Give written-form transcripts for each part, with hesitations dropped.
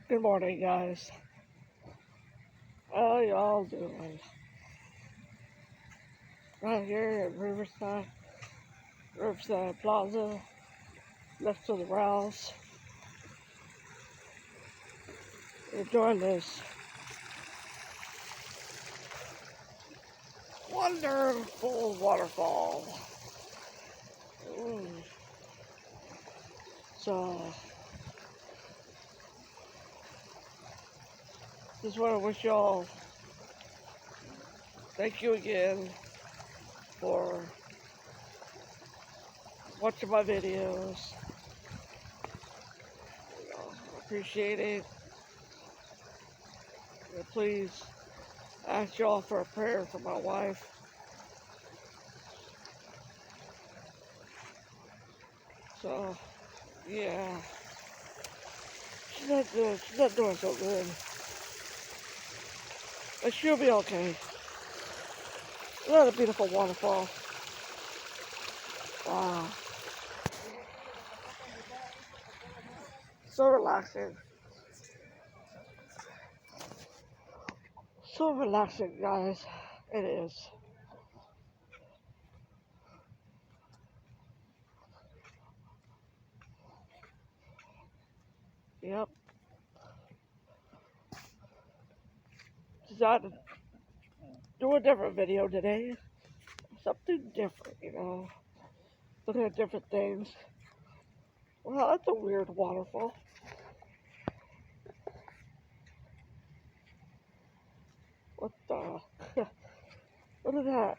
Good morning, guys. How y'all doing? Right here at Riverside Plaza, next to the Rouse. Enjoying this wonderful waterfall. Ooh. So, just want to wish y'all thank you again for watching my videos. Appreciate it. And please ask y'all for a prayer for my wife. So, yeah. She's not good. She's not doing so good. But she'll be okay. Another beautiful waterfall. Wow. So relaxing. So relaxing, guys. It is. Yep. Decided to do a different video today. Something different, Looking at different things. Well, that's a weird waterfall. What the? Look at that.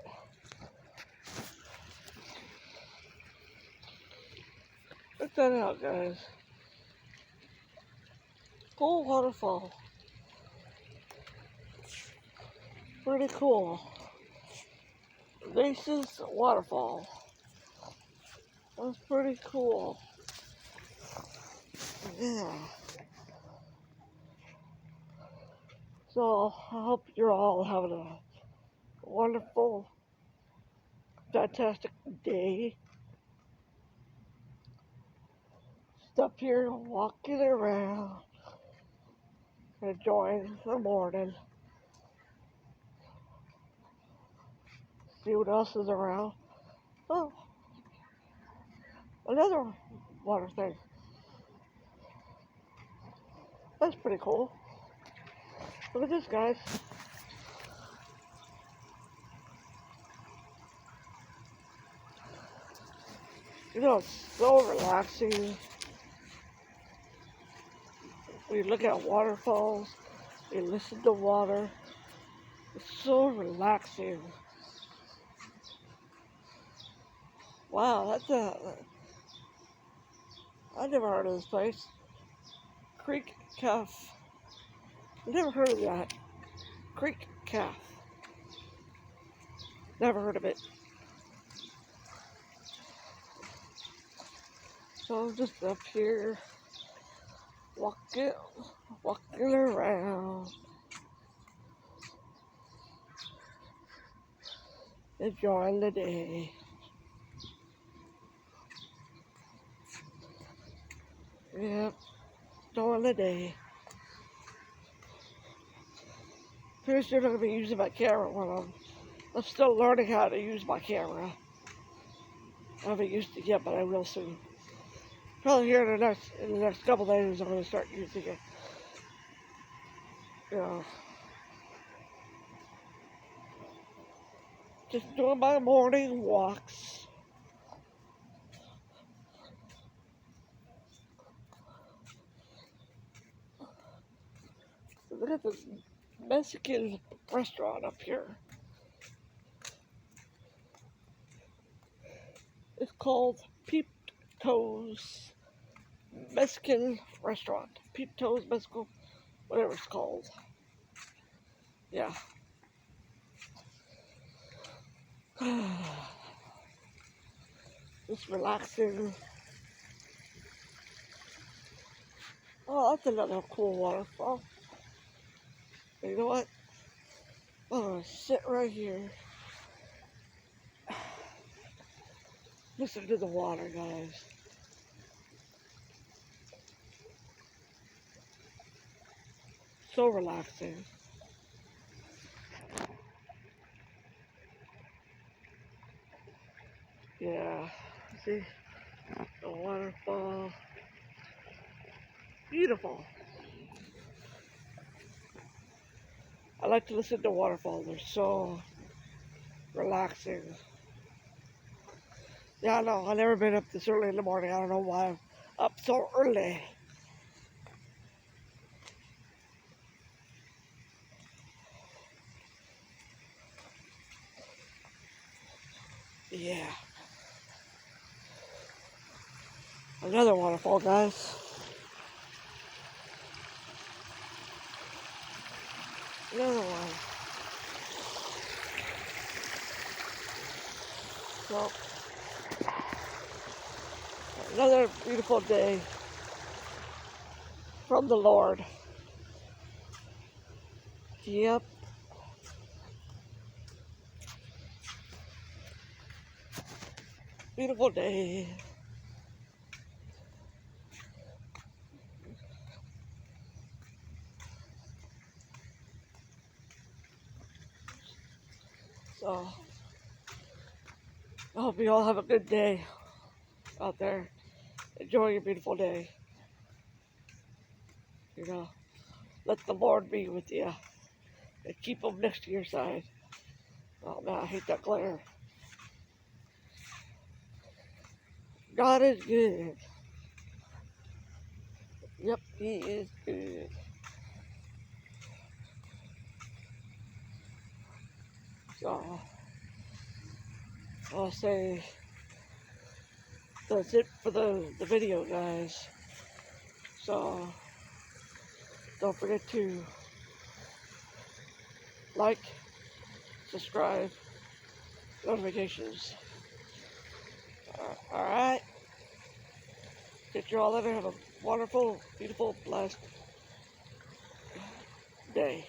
Check that out, guys. Cool waterfall. Pretty cool. This waterfall. That's pretty cool. Yeah. So, I hope you're all having a wonderful, fantastic day. Just up here walking around, enjoying the morning. See what else is around. Oh, another water thing. That's pretty cool. Look at this, guys. It's so relaxing. We look at waterfalls, we listen to water. It's so relaxing. Wow, I never heard of this place. Creek Cafe. Never heard of that. Creek Cafe. Never heard of it. So I'm just up here walking around, enjoying the day. Yep, enjoying the day. Pretty soon I'm going to be using my camera when I'm still learning how to use my camera. I haven't used it yet, but I will soon. Probably here in the next couple days I'm going to start using it. Just doing my morning walks. Look at this Mexican restaurant up here. It's called Peep Toes Mexican Restaurant. Peep Toes Mexico, whatever it's called. Yeah. Just relaxing. Oh, that's another cool waterfall. You know what? I'm gonna sit right here. Listen to the water, guys. So relaxing. Yeah. See the waterfall. Beautiful. I like to listen to waterfalls. They're so relaxing. Yeah, no, I've never been up this early in the morning. I don't know why I'm up so early. Yeah. Another waterfall, guys. Another one. So, another beautiful day from the Lord. Yep. Beautiful day. So, I hope you all have a good day out there. Enjoy your beautiful day. You know, let the Lord be with you and keep him next to your side. Oh man, I hate that glare. God is good. Yep, he is good. So, I'll say that's it for the video, guys. So, don't forget to like, subscribe, notifications. Alright? Get you all later. Have a wonderful, beautiful, blessed day.